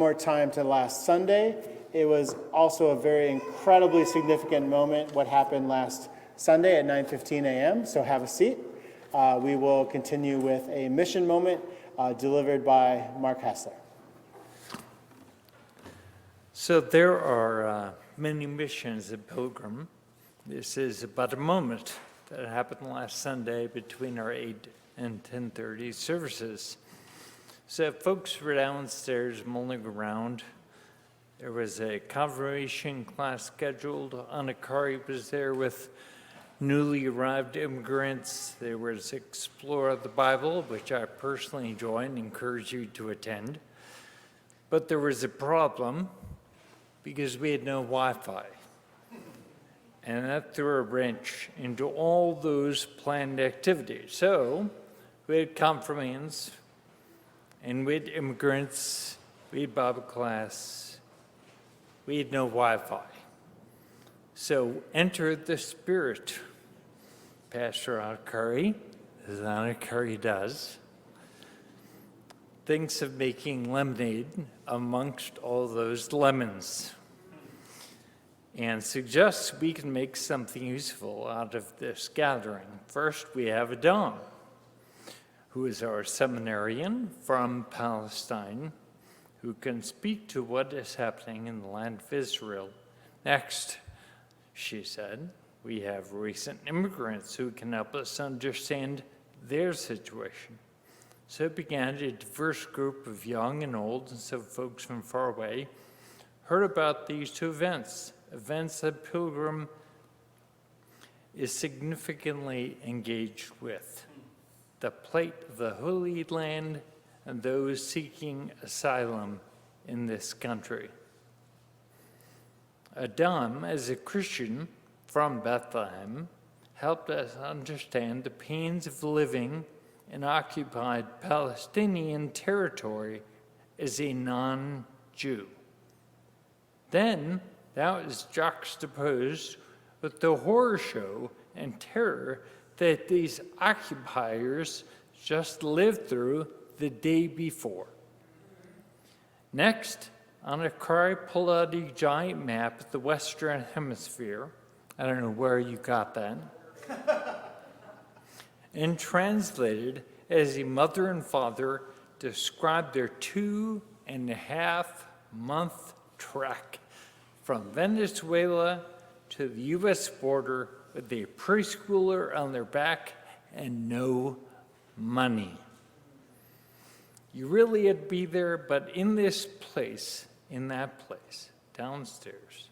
More time to last Sunday. It was also a very incredibly significant moment, what happened last Sunday at 9:15 a.m., so have a seat. We will continue with a mission moment delivered by Mark Haeseler. So there are many missions at Pilgrim. This is about a moment that happened last Sunday between our 8 and 10:30 services. So folks were downstairs mulling around. There was a confirmation class scheduled. Anakari was there with newly arrived immigrants. There was Explore the Bible, which I personally enjoy and encourage you to attend. But there was a problem because we had no Wi-Fi. And that threw a wrench into all those planned activities. So we had confirmands, and we had immigrants, we had Bible class, we had no Wi-Fi. So enter the Spirit. Pastor Anakari, as Anakari does, thinks of making lemonade amongst all those lemons and suggests we can make something useful out of this gathering. First, we have Adam, who is our seminarian from Palestine, who can speak to what is happening in the land of Israel. Next, she said, we have recent immigrants who can help us understand their situation. So it began a diverse group of young and old, and some folks from far away heard about these two events that Pilgrim is significantly engaged with: the plight of the Holy Land and those seeking asylum in this country. Adam, as a Christian from Bethlehem, helped us understand the pains of living in occupied Palestinian territory as a non-Jew. Then that was juxtaposed with the horror show and terror that these occupiers just lived through the day before. Next, Anakari pulled out a giant map of the Western Hemisphere. I don't know where you got that. And translated as a mother and father described their 2.5-month trek from Venezuela to the U.S. border with a preschooler on their back and no money. You really had to be there, but in this place, in that place, downstairs,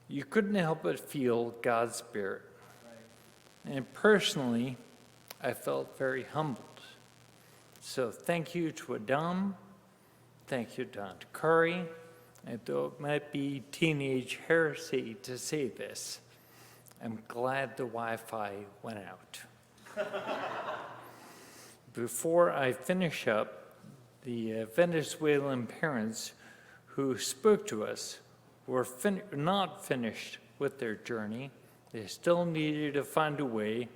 you couldn't help but feel God's Spirit. And personally, I felt very humbled. So thank you to Adam, thank you to Anakari, and though it might be teenage heresy to say this, I'm glad the Wi-Fi went out. Before I finish up, the Venezuelan parents who spoke to us were not finished with their journey. They still needed to find a way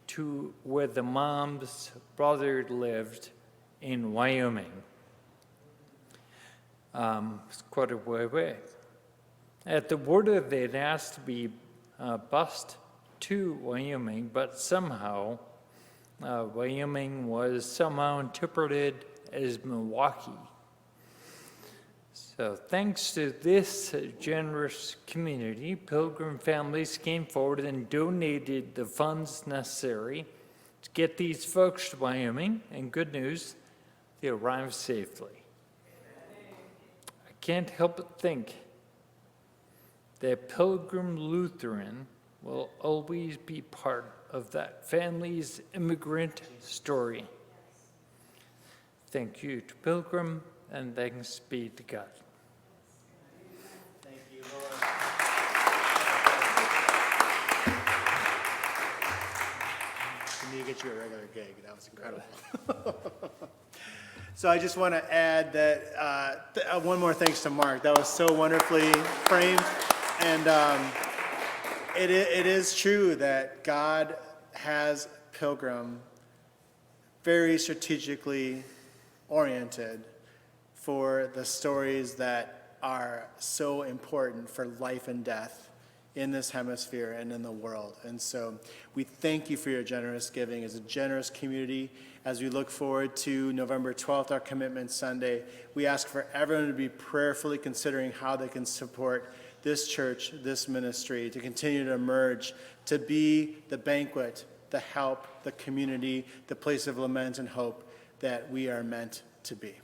to where the mom's brother lived in Wyoming. It's quite a way away. At the border, they'd asked to be bused to Wyoming, but somehow Wyoming was somehow interpreted as Milwaukee. So thanks to this generous community, Pilgrim families came forward and donated the funds necessary to get these folks to Wyoming, and good news, they arrived safely. I can't help but think that Pilgrim Lutheran will always be part of that family's immigrant story. Thank you to Pilgrim, and thanks be to God. Thank you, Lord. We need to get you a regular gig. That was incredible. So I just want to add that one more thanks to Mark. That was so wonderfully framed. And it is true that God has Pilgrim very strategically oriented for the stories that are so important for life and death in this hemisphere and in the world. And so we thank you for your generous giving as a generous community. As we look forward to November 12th, our Commitment Sunday, we ask for everyone to be prayerfully considering how they can support this church, this ministry, to continue to emerge, to be the banquet, the help, the community, the place of lament and hope that we are meant to be.